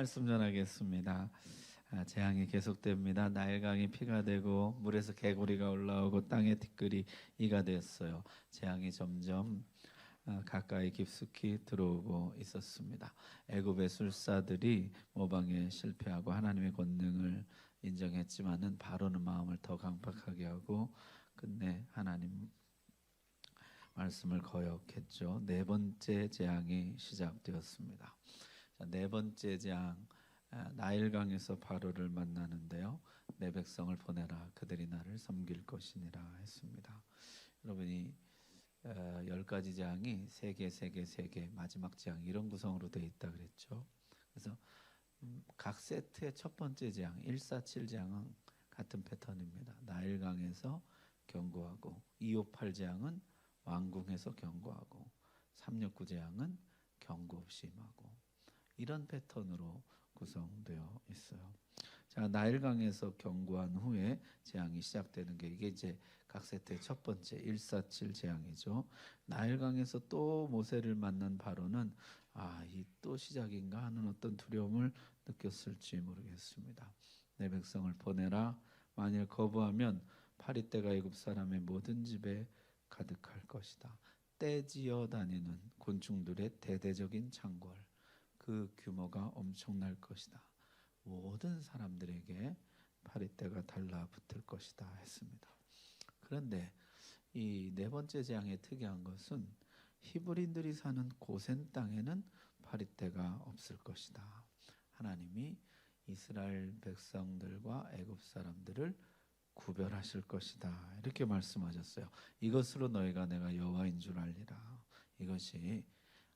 말씀 전하겠습니다. 재앙이 계속됩니다. 나일강이 피가 되고 물에서 개구리가 올라오고 땅에 티끌이 이가 됐어요. 재앙이 점점 가까이 깊숙이 들어오고 있었습니다. 애굽의 술사들이 모방에 실패하고 하나님의 권능을 인정했지만은 바로는 마음을 더 강팍하게 하고 끝내 하나님 말씀을 거역했죠. 네 번째 재앙이 시작되었습니다. 자, 네 번째 재앙, 나일강에서 바로를 만나는데요. 내 백성을 보내라, 그들이 나를 섬길 것이니라 했습니다. 여러분이 10가지 재앙이 세 개, 마지막 재앙 이런 구성으로 되어 있다 그랬죠. 그래서 각 세트의 첫 번째 재앙 147 재앙은 같은 패턴입니다. 나일강에서 경고하고 258 재앙은 왕궁에서 경고하고 369 재앙은 경고 없이 임하고 이런 패턴으로 구성되어 있어요. 자, 나일강에서 경고한 후에 재앙이 시작되는 게 이게 이제 각 세트의 첫 번째 147 재앙이죠. 나일강에서 또 모세를 만난 바로는 이 또 시작인가 하는 어떤 두려움을 느꼈을지 모르겠습니다. 내 백성을 보내라. 만일 거부하면 파리떼가 애굽 사람의 모든 집에 가득할 것이다. 떼지어 다니는 곤충들의 대대적인 창궐, 그 규모가 엄청날 것이다. 모든 사람들에게 파리떼가 달라붙을 것이다 했습니다. 그런데 이 네 번째 재앙의 특이한 것은 히브리인들이 사는 고센 땅에는 파리떼가 없을 것이다. 하나님이 이스라엘 백성들과 애굽 사람들을 구별하실 것이다. 이렇게 말씀하셨어요. 이것으로 너희가 내가 여호와인 줄 알리라. 이것이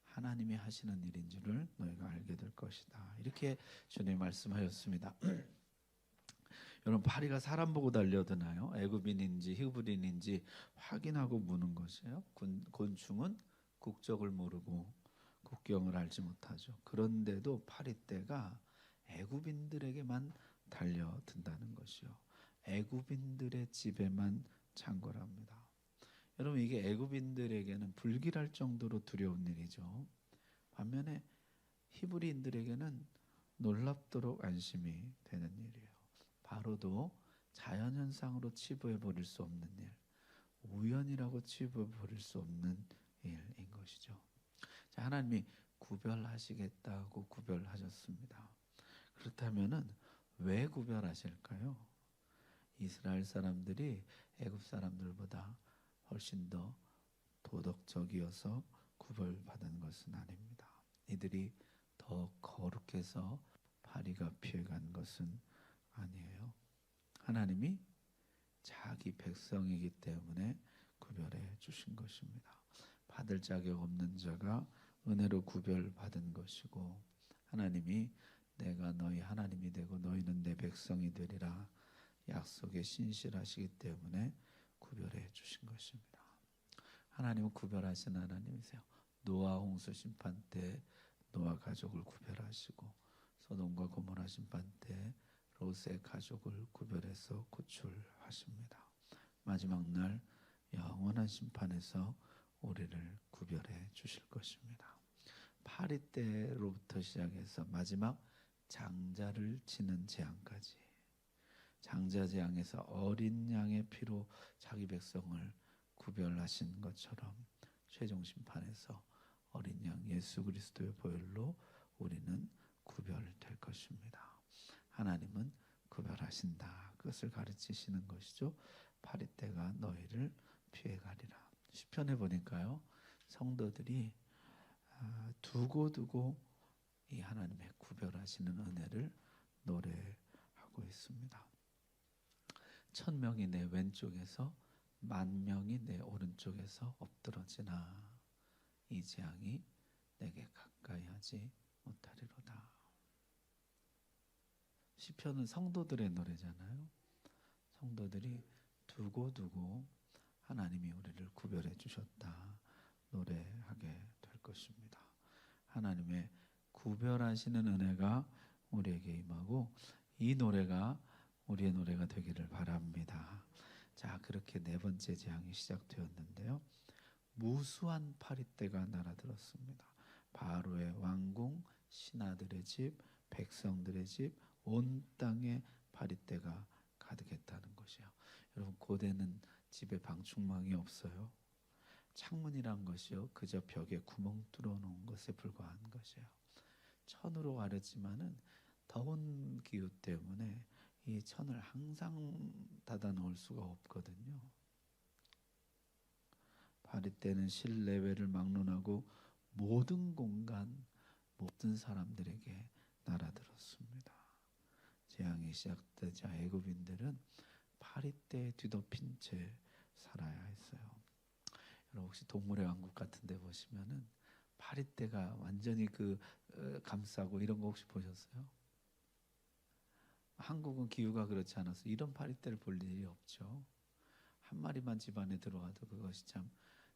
하나님이 하시는 일인 줄을 너희가 알게 될 것이다. 이렇게 주님 말씀하셨습니다. 여러분, 파리가 사람 보고 달려드나요? 애굽인인지 히브리인인지 확인하고 무는 것이에요. 곤충은 국적을 모르고 국경을 알지 못하죠. 그런데도 파리떼가 애굽인들에게만 달려든다는 것이요. 애굽인들의 집에만 창궐합니다. 여러분, 이게 애굽인들에게는 불길할 정도로 두려운 일이죠. 반면에 히브리인들에게는 놀랍도록 안심이 되는 일이에요. 바로도 자연현상으로 치부해 버릴 수 없는 일, 우연이라고 치부해 버릴 수 없는 일인 것이죠. 자, 하나님이 구별하시겠다고 구별하셨습니다. 그렇다면은 왜 구별하실까요? 이스라엘 사람들이 애굽 사람들보다 훨씬 더 도덕적이어서 구별받은 것은 아닙니다. 이들이 더 거룩해서 파리가 피해간 것은 아니에요. 하나님이 자기 백성이기 때문에 구별해 주신 것입니다. 받을 자격 없는 자가 은혜로 구별받은 것이고, 하나님이 내가 너희 하나님이 되고 너희는 내 백성이 되리라 약속에 신실하시기 때문에 구별해 주신 것입니다. 하나님은 구별하신 하나님이세요. 노아 홍수 심판 때 노아 가족을 구별하시고, 소돔과 고모라 심판 때 롯의 가족을 구별해서 구출하십니다. 마지막 날 영원한 심판에서 우리를 구별해 주실 것입니다. 파리떼로부터 시작해서 마지막 장자를 치는 재앙까지, 장자 재앙에서 어린 양의 피로 자기 백성을 구별하신 것처럼 최종 심판에서 어린 양 예수 그리스도의 보혈로 우리는 구별될 것입니다. 하나님은 구별하신다. 그것을 가르치시는 것이죠. 파리떼가 너희를 피해가리라. 시편에 보니까요, 성도들이 두고두고 이 하나님의 구별하시는 은혜를 노래하고 있습니다. 1000명이 내 왼쪽에서 10,000명이 내 오른쪽에서 엎드러지나 이 재앙이 내게 가까이 하지 못하리로다. 시편은 성도들의 노래잖아요. 성도들이 두고두고 하나님이 우리를 구별해 주셨다 노래하게 될 것입니다. 하나님의 구별하시는 은혜가 우리에게 임하고 이 노래가 우리의 노래가 되기를 바랍니다. 자, 그렇게 네 번째 재앙이 시작되었는데요. 무수한 파리떼가 날아들었습니다. 바로의 왕궁, 신하들의 집, 백성들의 집 온 땅에 파리떼가 가득했다는 것이요. 여러분 고대는 집에 방충망이 없어요. 창문이란 것이요 그저 벽에 구멍 뚫어 놓은 것에 불과한 것이에요. 천으로 가렸지만은 더운 기후 때문에 이 천을 항상 닫아 놓을 수가 없거든요. 파리떼는 실내외를 막론하고 모든 공간 모든 사람들에게 날아들었습니다. 재앙이 시작되자 애굽인들은 파리떼에 뒤덮인 채 살아야 했어요. 여러분 혹시 동물의 왕국 같은 데 보시면은 파리떼가 완전히 감싸고 이런 거 혹시 보셨어요? 한국은 기후가 그렇지 않아서 이런 파리떼를 볼 일이 없죠. 한 마리만 집 안에 들어와도 그것이 참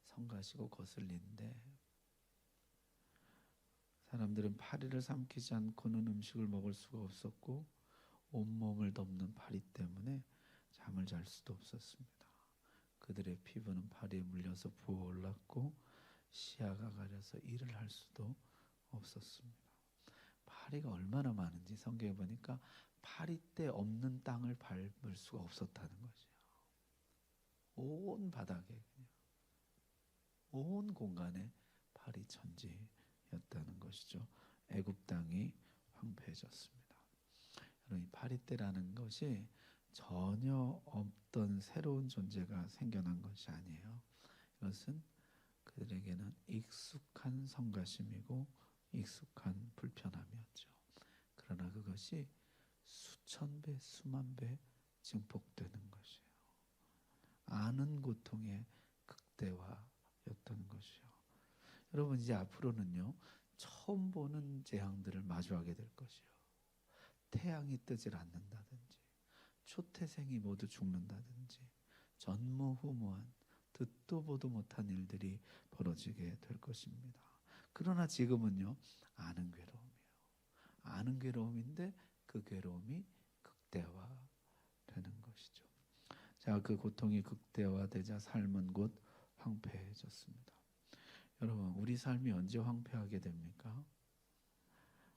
성가시고 거슬린데 사람들은 파리를 삼키지 않고는 음식을 먹을 수가 없었고 온몸을 덮는 파리 때문에 잠을 잘 수도 없었습니다. 그들의 피부는 파리에 물려서 부어올랐고 시야가 가려서 일을 할 수도 없었습니다. 파리가 얼마나 많은지 성경에 보니까 파리떼 없는 땅을 밟을 수가 없었다는 거죠. 온 바닥에 그냥 온 공간에 파리 천지였다는 것이죠. 애굽 땅이 황폐해졌습니다. 여러분 이 파리떼라는 것이 전혀 없던 새로운 존재가 생겨난 것이 아니에요. 이것은 그들에게는 익숙한 성가심이고 익숙한 불편함이었죠. 그러나 그것이 수천 배, 수만 배 증폭되는 것이에요. 아는 고통의 극대화였던 것이요. 여러분 이제 앞으로는요 처음 보는 재앙들을 마주하게 될 것이요. 태양이 뜨질 않는다든지 초태생이 모두 죽는다든지 전무후무한 듣도 보도 못한 일들이 벌어지게 될 것입니다. 그러나 지금은요 아는 괴로움이에요. 아는 괴로움인데 그 괴로움이 극대화되는 것이죠. 자, 그 고통이 극대화되자 삶은 곧 황폐해졌습니다. 여러분 우리 삶이 언제 황폐하게 됩니까?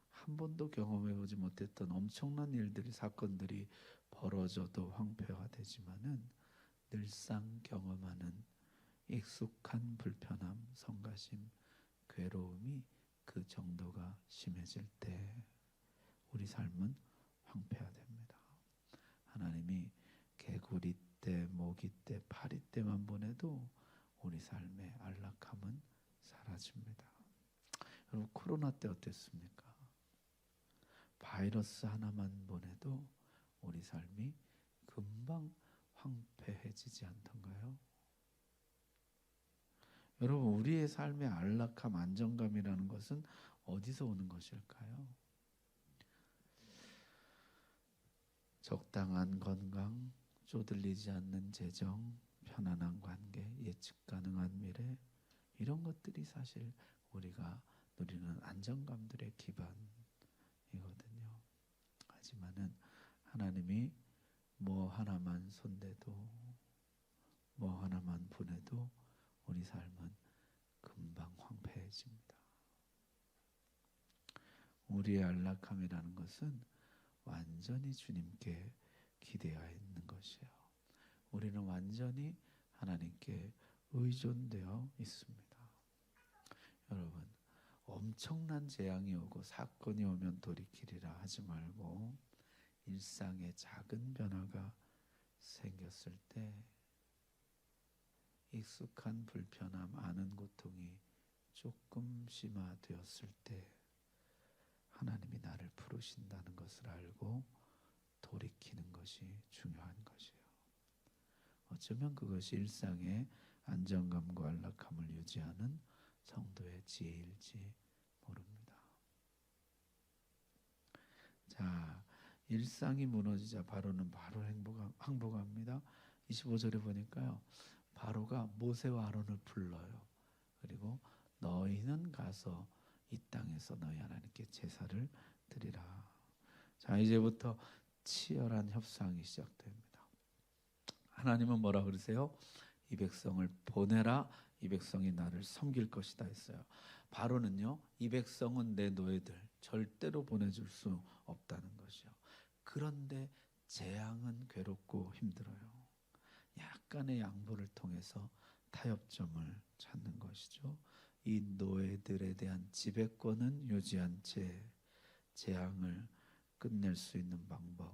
한 번도 경험해보지 못했던 엄청난 일들이 사건들이 벌어져도 황폐화되지만은 늘상 경험하는 익숙한 불편함, 성가심, 괴로움이 그 정도가 심해질 때 우리 삶은 황폐화됩니다. 하나님이 개구리 때, 모기 때, 파리 때만 보내도 우리 삶의 안락함은 사라집니다. 여러분 코로나 때 어땠습니까? 바이러스 하나만 보내도 우리 삶이 금방 황폐해지지 않던가요? 여러분 우리의 삶의 안락함, 안정감이라는 것은 어디서 오는 것일까요? 적당한 건강, 쪼들리지 않는 재정, 편안한 관계, 예측 가능한 미래 이런 것들이 사실 우리가 누리는 안정감들의 기반이거든요. 하지만은 하나님이 뭐 하나만 손대도 뭐 하나만 보내도 우리 삶은 금방 황폐해집니다. 우리의 안락함이라는 것은 완전히 주님께 기대어 있는 것이에요. 우리는 완전히 하나님께 의존되어 있습니다. 여러분 엄청난 재앙이 오고 사건이 오면 돌이키리라 하지 말고 일상의 작은 변화가 생겼을 때 익숙한 불편함, 아는 고통이 조금 심화되었을 때 하나님이 나를 부르신다는 것을 알고 돌이키는 것이 중요한 것이에요. 어쩌면 그것이 일상의 안정감과 안락함을 유지하는 성도의 지혜일지 모릅니다. 자, 일상이 무너지자 바로는 바로 항복합니다. 25절에 보니까요. 바로가 모세와 아론을 불러요. 그리고 너희는 가서 이 땅에서 너희 하나님께 제사를 드리라. 자, 이제부터 치열한 협상이 시작됩니다. 하나님은 뭐라 그러세요? 이 백성을 보내라. 이 백성이 나를 섬길 것이다 했어요. 바로는요. 이 백성은 내 노예들, 절대로 보내줄 수 없다는 것이요. 그런데 재앙은 괴롭고 힘들어요. 약간의 양보를 통해서 타협점을 찾는 것이죠. 이 노예들에 대한 지배권은 유지한 채 재앙을 끝낼 수 있는 방법,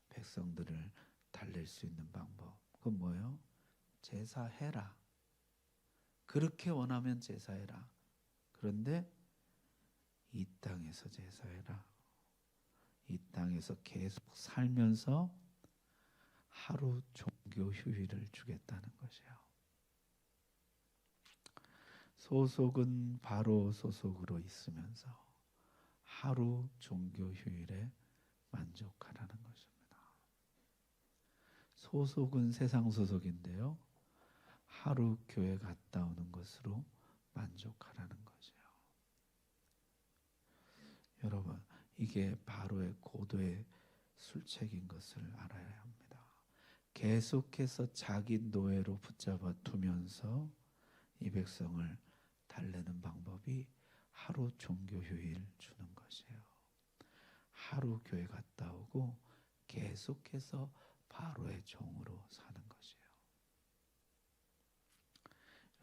백성들을 달랠 수 있는 방법, 그건 뭐예요? 제사해라. 그렇게 원하면 제사해라. 그런데 이 땅에서 제사해라. 이 땅에서 계속 살면서 하루 종교 휴일을 주겠다는 것이에요. 소속은 바로 소속으로 있으면서 하루 종교 휴일에 만족하라는 것입니다. 소속은 세상 소속인데요. 하루 교회 갔다 오는 것으로 만족하라는 것이에요. 여러분, 이게 바로의 고도의 술책인 것을 알아야 합니다. 계속해서 자기 노예로 붙잡아 두면서 이 백성을 달래는 방법이 하루 종교 휴일 주는 것이에요. 하루 교회 갔다 오고 계속해서 바로의 종으로 사는 것이에요.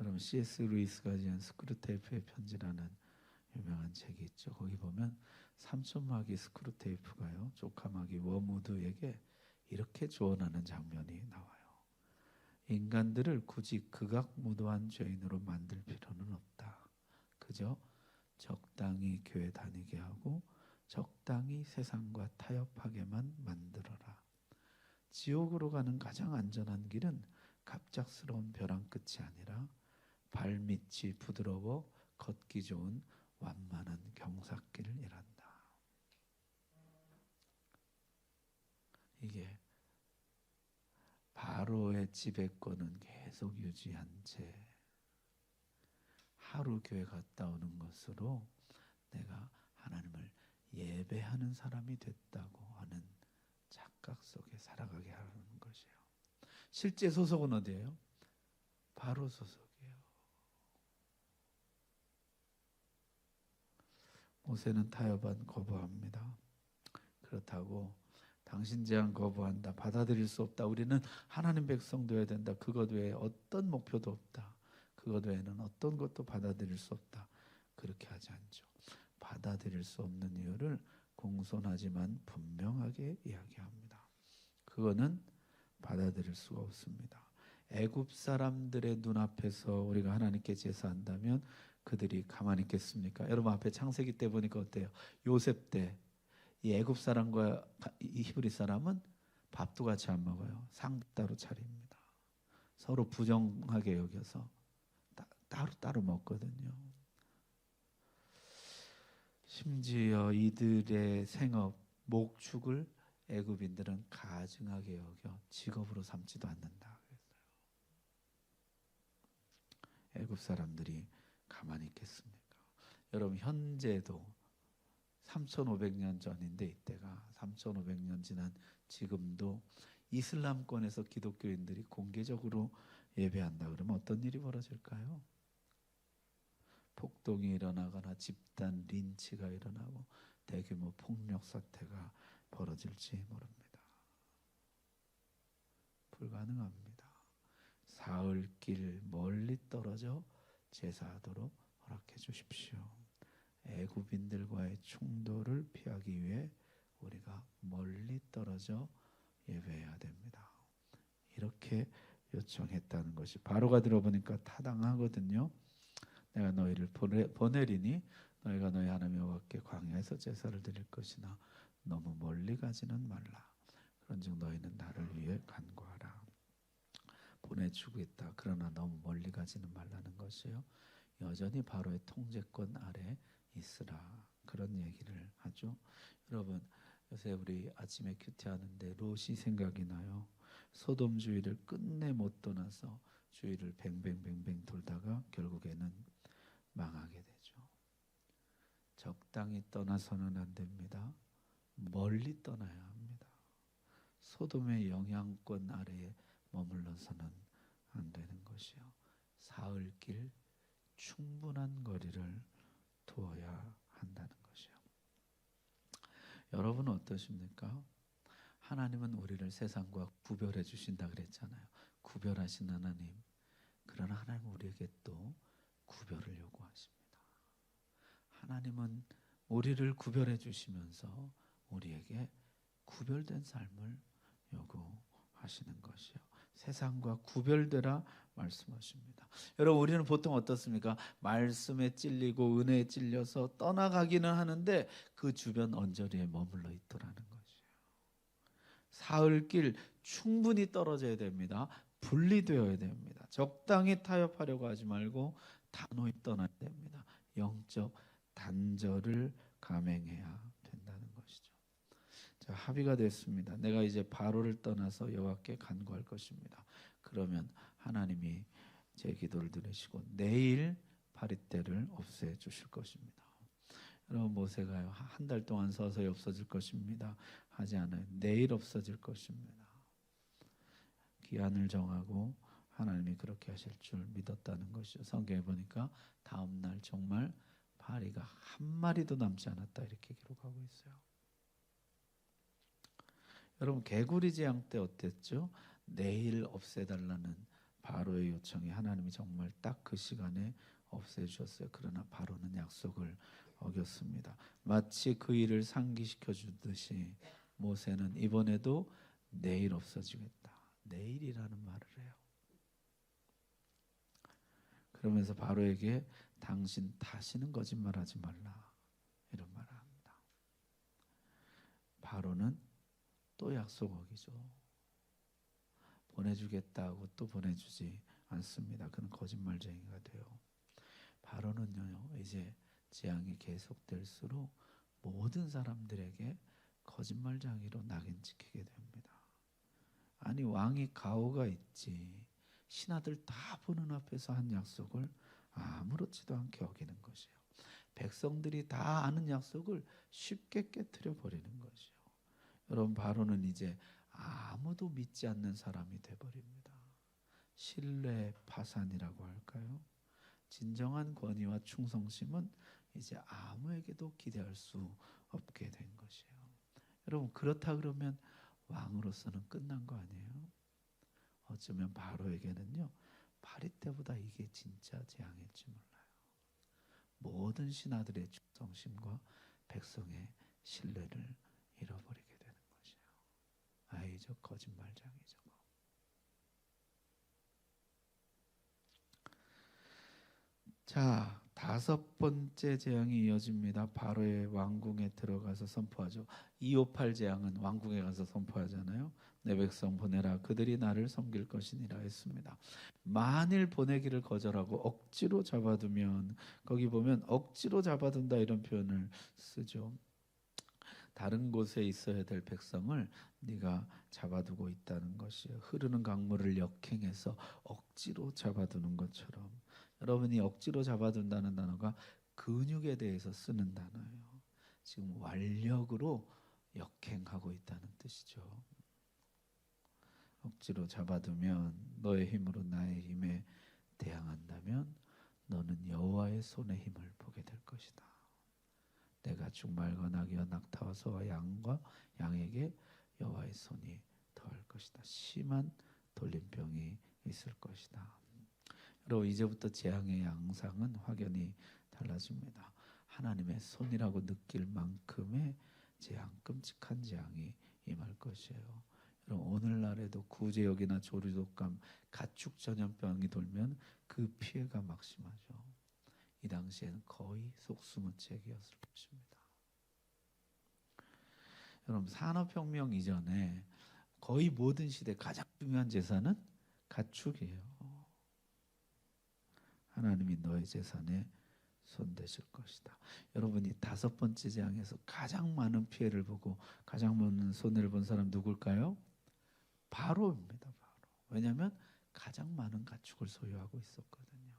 여러분, C.S. 루이스가 지은 스크루테이프의 편지라는 유명한 책이 있죠. 거기 보면 삼촌마귀 스크루테이프가요, 조카마귀 워무드에게 이렇게 조언하는 장면이 나와요. 인간들을 굳이 극악무도한 죄인으로 만들 필요는 없다. 그저 적당히 교회 다니게 하고 적당히 세상과 타협하게만 만들어라. 지옥으로 가는 가장 안전한 길은 갑작스러운 벼랑 끝이 아니라 발밑이 부드러워 걷기 좋은 완만한 경사길을 일한다. 이게 바로의 지배권은 계속 유지한 채 하루 교회 갔다 오는 것으로 내가 하나님을 예배하는 사람이 됐다고 하는 착각 속에 살아가게 하는 것이에요. 실제 소속은 어디예요? 바로 소속이에요. 모세는 타협안 거부합니다. 그렇다고 당신 제안 거부한다, 받아들일 수 없다, 우리는 하나님 백성 되어야 된다, 그것 외에 어떤 목표도 없다, 그것 외에는 어떤 것도 받아들일 수 없다, 그렇게 하지 않죠. 받아들일 수 없는 이유를 공손하지만 분명하게 이야기합니다. 그거는 받아들일 수가 없습니다. 애굽 사람들의 눈앞에서 우리가 하나님께 제사한다면 그들이 가만히 있겠습니까? 여러분, 앞에 창세기 때 보니까 어때요? 요셉 때 이 애굽 사람과 이 히브리 사람은 밥도 같이 안 먹어요. 상 따로 차립니다. 서로 부정하게 여겨서 따로 먹거든요. 심지어 이들의 생업, 목축을 애굽인들은 가증하게 여겨 직업으로 삼지도 않는다 그랬어요. 애굽 사람들이 가만히 있겠습니까? 여러분, 현재도 3,500년 전인데 이때가 3,500년 지난 지금도 이슬람권에서 기독교인들이 공개적으로 예배한다 그러면 어떤 일이 벌어질까요? 폭동이 일어나거나 집단 린치가 일어나고 대규모 폭력 사태가 벌어질지 모릅니다. 불가능합니다. 사흘길 멀리 떨어져 제사하도록 허락해 주십시오. 애굽인들과의 충돌을 피하기 위해 우리가 멀리 떨어져 예배해야 됩니다. 이렇게 요청했다는 것이 바로가 들어보니까 타당하거든요. 내가 너희를 보내리니 너희가 너희 하나님 여호와께 광야에서 제사를 드릴 것이나 너무 멀리 가지는 말라. 그런즉 너희는 나를 위해 간구하라. 보내주겠다. 그러나 너무 멀리 가지는 말라는 것이요. 여전히 바로의 통제권 아래 있으라. 그런 얘기를 하죠. 여러분, 요새 우리 아침에 큐티하는데 롯이 생각이 나요. 소돔 주위를 끝내 못 떠나서 주위를 뱅뱅뱅뱅 돌다가 결국에는 망하게 되죠. 적당히 떠나서는 안 됩니다. 멀리 떠나야 합니다. 소돔의 영향권 아래에 머물러서는 안 되는 것이요. 사흘길 충분한 거리를 두어야 한다는 것이요. 여러분은 어떠십니까? 하나님은 우리를 세상과 구별해 주신다 그랬잖아요. 구별하신 하나님. 그러나 하나님은 우리에게 또 구별을 요구하십니다. 하나님은 우리를 구별해 주시면서 우리에게 구별된 삶을 요구하시는 것이요. 세상과 구별되라 말씀하십니다. 여러분, 우리는 보통 어떻습니까? 말씀에 찔리고 은혜에 찔려서 떠나가기는 하는데 그 주변 언저리에 머물러 있더라는 것이에요. 사흘길 충분히 떨어져야 됩니다. 분리되어야 됩니다. 적당히 타협하려고 하지 말고 단호히 떠나야 됩니다. 영적 단절을 감행해야 된다는 것이죠. 자, 합의가 됐습니다. 내가 이제 바로를 떠나서 여호와께 간구할 것입니다. 그러면 하나님이 제 기도를 들으시고 내일 바리떼를 없애 주실 것입니다. 여러분, 모세가요, 한 달 동안 서서히 없어질 것입니다 하지 않아요. 내일 없어질 것입니다. 기한을 정하고 하나님이 그렇게 하실 줄 믿었다는 것이죠. 성경에 보니까 다음 날 정말 파리가 한 마리도 남지 않았다 이렇게 기록하고 있어요. 여러분, 개구리 재앙 때 어땠죠? 내일 없애달라는 바로의 요청이 하나님이 정말 딱 그 시간에 없애주셨어요. 그러나 바로는 약속을 어겼습니다. 마치 그 일을 상기시켜 주듯이 모세는 이번에도 내일 없어지겠다. 내일이라는 말을 해요. 그러면서 바로에게 당신 다시는 거짓말하지 말라 이런 말을 합니다. 바로는 또 약속 어기죠. 보내주겠다고 또 보내주지 않습니다. 그는 거짓말쟁이가 돼요. 바로는요, 이제 재앙이 계속될수록 모든 사람들에게 거짓말쟁이로 낙인 찍히게 됩니다. 아니, 왕이 가오가 있지, 신하들 다 보는 앞에서 한 약속을 아무렇지도 않게 어기는 것이에요. 백성들이 다 아는 약속을 쉽게 깨트려 버리는 것이요. 여러분, 바로는 이제 아무도 믿지 않는 사람이 돼버립니다. 신뢰 파산이라고 할까요? 진정한 권위와 충성심은 이제 아무에게도 기대할 수 없게 된 것이에요. 여러분, 그렇다 그러면 왕으로서는 끝난 거 아니에요? 어쩌면 바로에게는요, 바리 때보다 이게 진짜 재앙일지 몰라요. 모든 신하들의 충성심과 백성의 신뢰를 잃어버리게 되는 것이에요. 아이, 저 거짓말쟁이 저거. 자, 다섯 번째 재앙이 이어집니다. 바로의 왕궁에 들어가서 선포하죠. 258 재앙은 왕궁에 가서 선포하잖아요. 내 백성 보내라, 그들이 나를 섬길 것이니라 했습니다. 만일 보내기를 거절하고 억지로 잡아두면, 거기 보면 억지로 잡아둔다 이런 표현을 쓰죠. 다른 곳에 있어야 될 백성을 네가 잡아두고 있다는 것이에요. 흐르는 강물을 역행해서 억지로 잡아두는 것처럼. 여러분이 억지로 잡아둔다는 단어가 근육에 대해서 쓰는 단어예요. 지금 완력으로 역행하고 있다는 뜻이죠. 억지로 잡아두면 너의 힘으로 나의 힘에 대항한다면 너는 여호와의 손의 힘을 보게 될 것이다. 내가 죽말과 나귀와 낙타와 소와 양과 양에게 여호와의 손이 더할 것이다. 심한 돌림병이 있을 것이다. 여러분, 이제부터 재앙의 양상은 확연히 달라집니다. 하나님의 손이라고 느낄 만큼의 재앙, 끔찍한 재앙이 임할 것이에요. 여러분, 오늘날에도 구제역이나 조류독감, 가축 전염병이 돌면 그 피해가 막심하죠. 이 당시에는 거의 속수무책이었을 것입니다. 여러분, 산업혁명 이전에 거의 모든 시대 가장 중요한 재산은 가축이에요. 하나님이 너의 재산에 손대실 것이다. 여러분이 다섯 번째 재앙에서 가장 많은 피해를 보고 가장 많은 손해를 본 사람 누굴까요? 바로입니다. 바로. 왜냐하면 가장 많은 가축을 소유하고 있었거든요.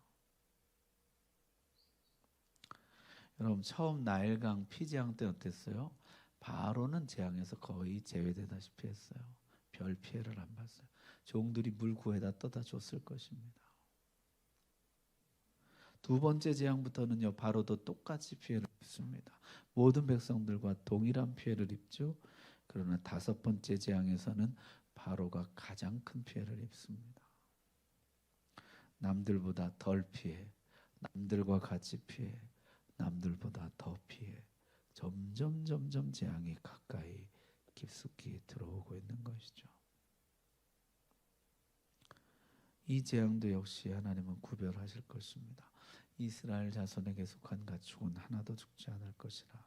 여러분, 처음 나일강 피재앙 때 어땠어요? 바로는 재앙에서 거의 제외되다시피 했어요. 별 피해를 안 봤어요. 종들이 물 구해다 떠다 줬을 것입니다. 두 번째 재앙부터는요, 바로도 똑같이 피해를 입습니다. 모든 백성들과 동일한 피해를 입죠. 그러나 다섯 번째 재앙에서는 바로가 가장 큰 피해를 입습니다. 남들보다 덜 피해, 남들과 같이 피해, 남들보다 더 피해, 점점 재앙이 가까이 깊숙이 들어오고 있는 것이죠. 이 재앙도 역시 하나님은 구별하실 것입니다. 이스라엘 자손에게 속한 가축은 하나도 죽지 않을 것이라.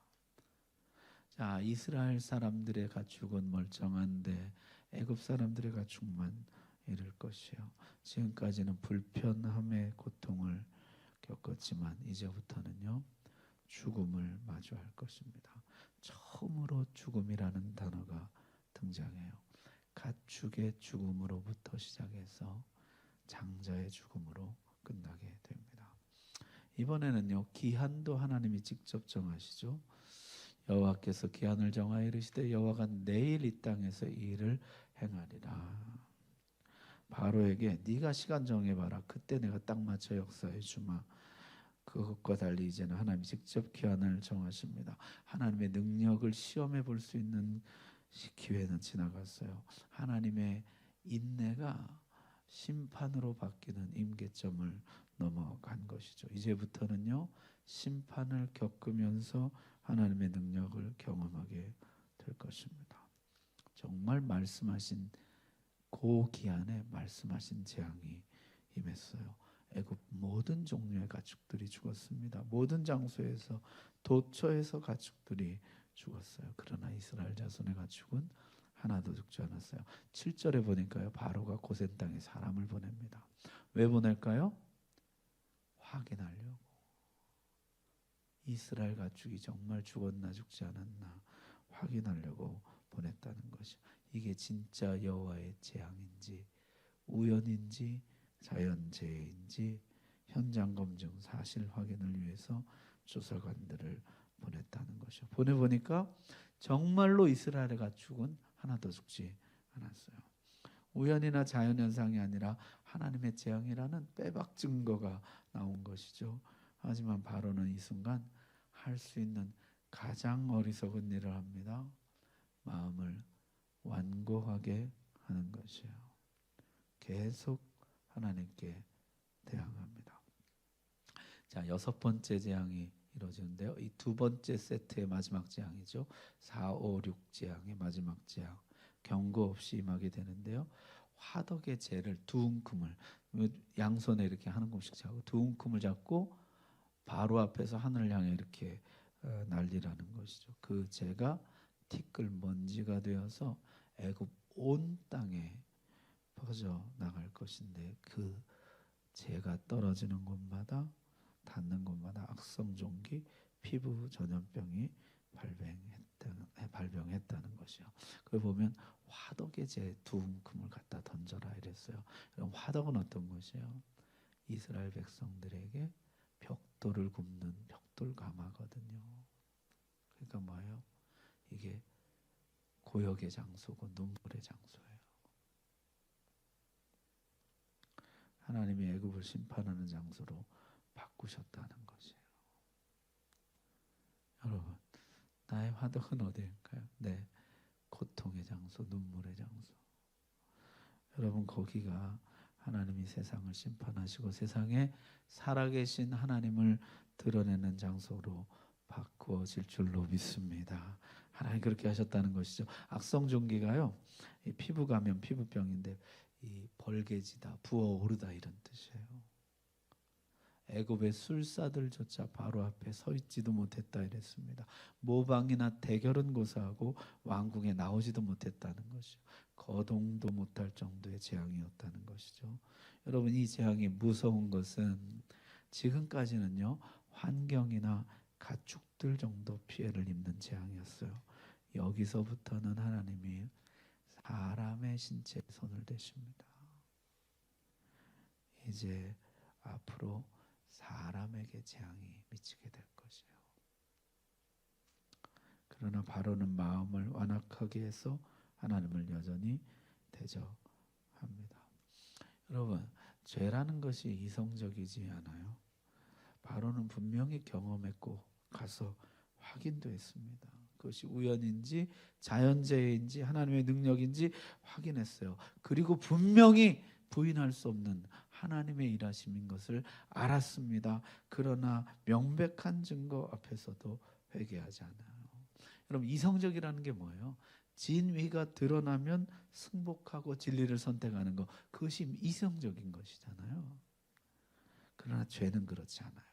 자, 이스라엘 사람들의 가축은 멀쩡한데 애굽 사람들의 가축만 이를 것이요. 지금까지는 불편함의 고통을 겪었지만 이제부터는요, 죽음을 마주할 것입니다. 처음으로 죽음이라는 단어가 등장해요. 가축의 죽음으로부터 시작해서 장자의 죽음으로 끝나게 됩니다. 이번에는요, 기한도 하나님이 직접 정하시죠. 여호와께서 기한을 정하여 이르시되 여호와가 내일 이 땅에서 이 일을 행하리라. 바로에게 네가 시간 정해봐라. 그때 내가 딱 맞춰 역사해 주마. 그것과 달리 이제는 하나님이 직접 기한을 정하십니다. 하나님의 능력을 시험해 볼 수 있는 기회는 지나갔어요. 하나님의 인내가 심판으로 바뀌는 임계점을 넘어간 것이죠. 이제부터는요, 심판을 겪으면서 하나님의 능력을 경험하게 될 것입니다. 정말 말씀하신 고기한에 말씀하신 재앙이 임했어요. 애굽 모든 종류의 가축들이 죽었습니다. 모든 장소에서 도처에서 가축들이 죽었어요. 그러나 이스라엘 자손의 가축은 하나도 죽지 않았어요. 7절에 보니까요, 바로가 고센 땅에 사람을 보냅니다. 왜 보낼까요? 확인하려고. 이스라엘 가축이 정말 죽었나 죽지 않았나 확인하려고 보냈다는 것이, 이게 진짜 여호와의 재앙인지 우연인지 자연재해인지 현장 검증 사실 확인을 위해서 조사관들을 보냈다는 것이죠. 보내보니까 정말로 이스라엘의 가축은 하나도 죽지 않았어요. 우연이나 자연현상이 아니라 하나님의 재앙이라는 빼박 증거가 나온 것이죠. 하지만 바로는 이 순간 할 수 있는 가장 어리석은 일을 합니다. 마음을 완고하게 하는 것이에요. 계속 하나님께 대항합니다. 자, 여섯 번째 재앙이 이루어지는데요. 이 두 번째 세트의 마지막 재앙이죠. 4, 5, 6 재앙의 마지막 재앙. 경고 없이 임하게 되는데요. 화덕의 재를 두 움큼을 양손에 이렇게 한 움큼씩 잡고 두 움큼을 잡고 바로 앞에서 하늘을 향해 이렇게 날리라는 것이죠. 그 재가 티끌 먼지가 되어서 애굽 온 땅에 퍼져 나갈 것인데 그 재가 떨어지는 곳마다 닿는 곳마다 악성종기 피부 전염병이 발병했다는 것이요. 그걸 보면 화덕의 재 두 움큼을 갖다 던져라 이랬어요. 그럼 화덕은 어떤 것이에요? 이스라엘 백성들에게 벽돌을 굽는 벽돌 가마거든요. 그러니까 뭐예요? 이게 고역의 장소고 눈물의 장소예요. 하나님이 애굽을 심판하는 장소로 바꾸셨다는 것이에요. 여러분, 나의 화덕은 어디일까요? 네, 고통의 장소, 눈물의 장소. 여러분, 거기가 하나님이 세상을 심판하시고 세상에 살아계신 하나님을 드러내는 장소로 바꾸어질 줄로 믿습니다. 하나님 그렇게 하셨다는 것이죠. 악성종기가요, 이 피부 감염, 피부병인데 이 벌개지다, 부어오르다 이런 뜻이에요. 애굽의 술사들조차 바로 앞에 서 있지도 못했다 이랬습니다. 모방이나 대결은 고사하고 왕궁에 나오지도 못했다는 것이죠. 거동도 못할 정도의 재앙이었다는 것이죠. 여러분, 이 재앙이 무서운 것은 지금까지는요, 환경이나 가축들 정도 피해를 입는 재앙이었어요. 여기서부터는 하나님이 사람의 신체에 손을 대십니다. 이제 앞으로 사람에게 재앙이 미치게 될 것이에요. 그러나 바로는 마음을 완악하게 해서 하나님을 여전히 대적합니다. 여러분, 죄라는 것이 이성적이지 않아요. 바로는 분명히 경험했고 가서 확인도 했습니다. 그것이 우연인지 자연재해인지 하나님의 능력인지 확인했어요. 그리고 분명히 부인할 수 없는 하나님의 일하심인 것을 알았습니다. 그러나 명백한 증거 앞에서도 회개하지 않아요. 여러분, 이성적이라는 게 뭐예요? 진위가 드러나면 승복하고 진리를 선택하는 것, 그것이 이성적인 것이잖아요. 그러나 죄는 그렇지 않아요.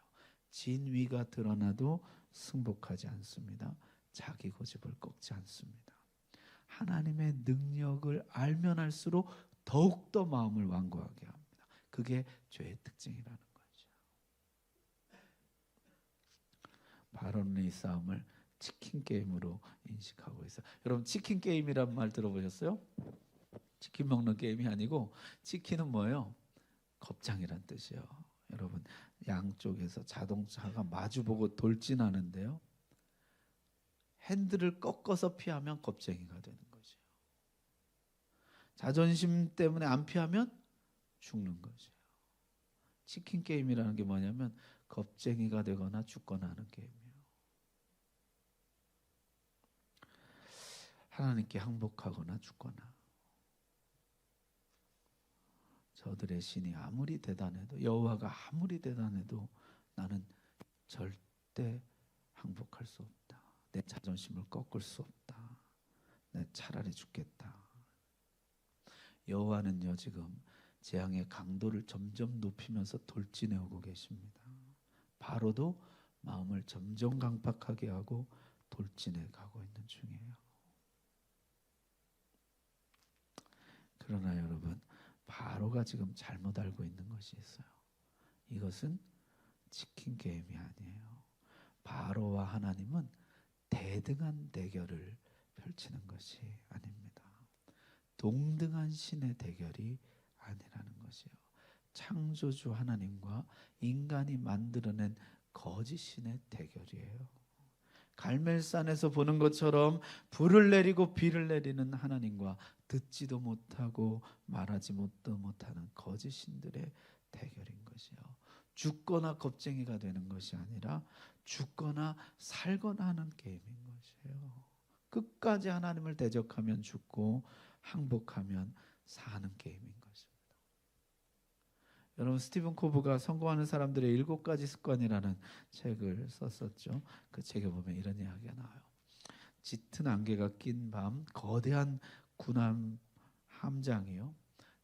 진위가 드러나도 승복하지 않습니다. 자기 고집을 꺾지 않습니다. 하나님의 능력을 알면 알수록 더욱더 마음을 완고하게 합니다. 그게 죄의 특징이라는 거죠. 바로는 이 싸움을 치킨 게임으로 인식하고 있어요. 여러분, 치킨 게임이란 말 들어보셨어요? 치킨 먹는 게임이 아니고, 치킨은 뭐예요? 겁장이란 뜻이에요. 여러분, 양쪽에서 자동차가 마주보고 돌진하는데요, 핸들을 꺾어서 피하면 겁쟁이가 되는 거죠. 자존심 때문에 안 피하면 죽는 거죠. 치킨 게임이라는 게 뭐냐면 겁쟁이가 되거나 죽거나 하는 게임이에요. 하나님께 항복하거나 죽거나. 저들의 신이 아무리 대단해도, 여호와가 아무리 대단해도 나는 절대 항복할 수 없다. 내 자존심을 꺾을 수 없다. 내 차라리 죽겠다. 여호와는요, 지금 재앙의 강도를 점점 높이면서 돌진해 오고 계십니다. 바로도 마음을 점점 강팍하게 하고 돌진해 가고 있는 중이에요. 그러나 여러분, 바로가 지금 잘못 알고 있는 것이 있어요. 이것은 치킨 게임이 아니에요. 바로와 하나님은 대등한 대결을 펼치는 것이 아닙니다. 동등한 신의 대결이 아니라는 것이요. 창조주 하나님과 인간이 만들어낸 거짓 신의 대결이에요. 갈멜산에서 보는 것처럼 불을 내리고 비를 내리는 하나님과 듣지도 못하고 말하지 못하는 거짓 신들의 대결인 것이요. 죽거나 겁쟁이가 되는 것이 아니라 죽거나 살거나 하는 게임인 것이에요. 끝까지 하나님을 대적하면 죽고 항복하면 사는 게임인 것입니다. 여러분, 스티븐 코브가 성공하는 사람들의 7가지 습관이라는 책을 썼었죠. 그 책에 보면 이런 이야기가 나와요. 짙은 안개가 낀 밤, 거대한 군함 함장이요,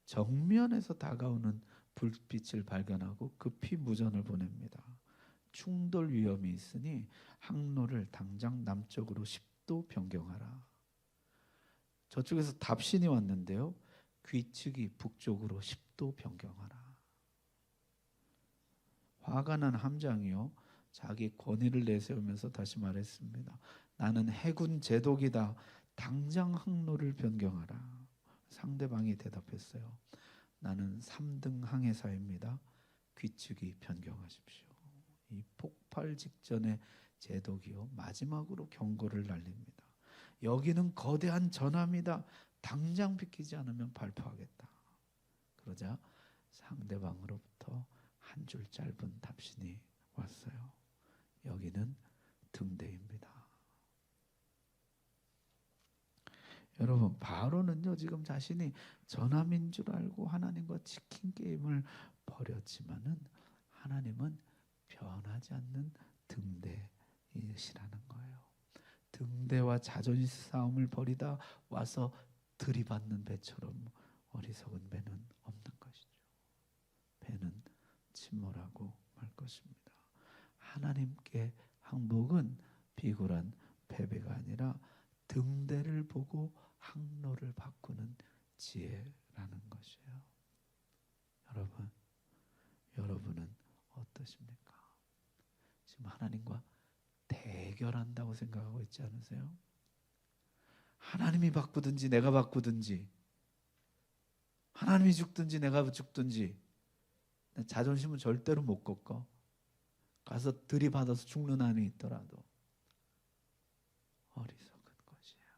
정면에서 다가오는 불빛을 발견하고 급히 무전을 보냅니다. 충돌 위험이 있으니 항로를 당장 남쪽으로 10도 변경하라. 저쪽에서 답신이 왔는데요, 귀축이 북쪽으로 10도 변경하라. 화가 난 함장이요, 자기 권위를 내세우면서 다시 말했습니다. 나는 해군 제독이다. 당장 항로를 변경하라. 상대방이 대답했어요. 나는 3등 항해사입니다. 귀축이 변경하십시오. 이 폭발 직전에 제독이요, 마지막으로 경고를 날립니다. 여기는 거대한 전함이다. 당장 비키지 않으면 발포하겠다. 그러자 상대방으로부터 한 줄 짧은 답신이 왔어요. 여기는 등대입니다. 여러분, 바로는요, 지금 자신이 전함인 줄 알고 하나님과 치킨 게임을 벌였지만은 하나님은 변하지 않는 등대이시라는 거예요. 등대와 자존심 싸움을 벌이다 와서 들이받는 배처럼 어리석은 배는 없는 것이죠. 배는 침몰하고 말 것입니다. 하나님께 항복은 비굴한 패배가 아니라 등대를 보고 항로를 바꾸는 지혜라는 것이에요. 여러분은 어떠십니까? 지금 하나님과 대결한다고 생각하고 있지 않으세요? 하나님이 바꾸든지 내가 바꾸든지, 하나님이 죽든지 내가 죽든지, 자존심은 절대로 못 꺾어. 가서 들이받아서 죽는 한이 있더라도 어리석은 것이에요.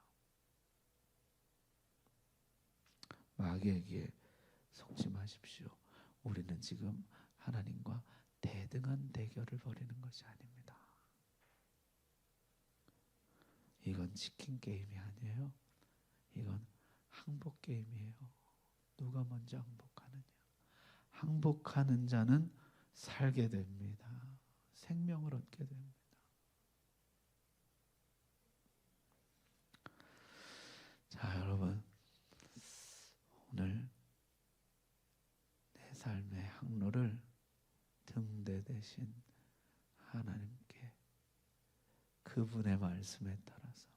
마귀에게 속지 마십시오. 우리는 지금 하나님과 대등한 대결을 벌이는 것이 아닙니다. 이건 치킨 게임이 아니에요. 이건 항복 게임이에요. 누가 먼저 항복하느냐. 항복하는 자는 살게 됩니다. 생명을 얻게 됩니다. 자, 여러분, 오늘 내 삶의 항로를 등대 대신 하나님께 그분의 말씀에 따라서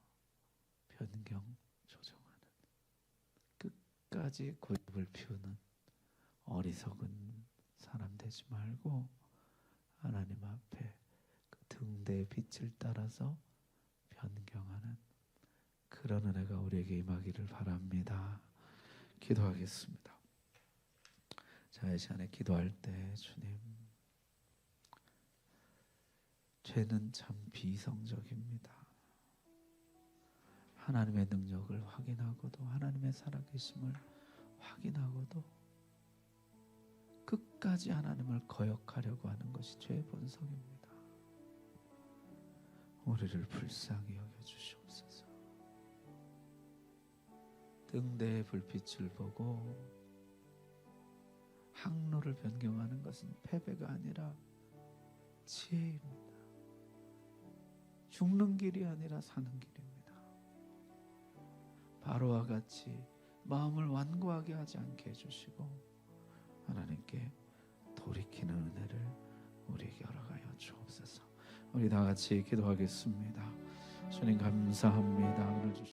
변경 조정하는, 끝까지 고집을 피우는 어리석은 사람 되지 말고 하나님 앞에 그 등대의 빛을 따라서 변경하는 그런 은혜가 우리에게 임하기를 바랍니다. 기도하겠습니다. 자, 이 시간에 기도할 때 주님, 죄는 참 비이성적입니다. 하나님의 능력을 확인하고도 하나님의 살아계심을 확인하고도 끝까지 하나님을 거역하려고 하는 것이 죄의 본성입니다. 우리를 불쌍히 여겨주시옵소서. 등대의 불빛을 보고 항로를 변경하는 것은 패배가 아니라 지혜입니다. 죽는 길이 아니라 사는 길입니다. 바로와 같이 마음을 완고하게 하지 않게 해주시고 하나님께 돌이키는 은혜를 우리에게 허락하여 주옵소서. 우리 다 같이 기도하겠습니다. 주님 감사합니다. 오늘 주신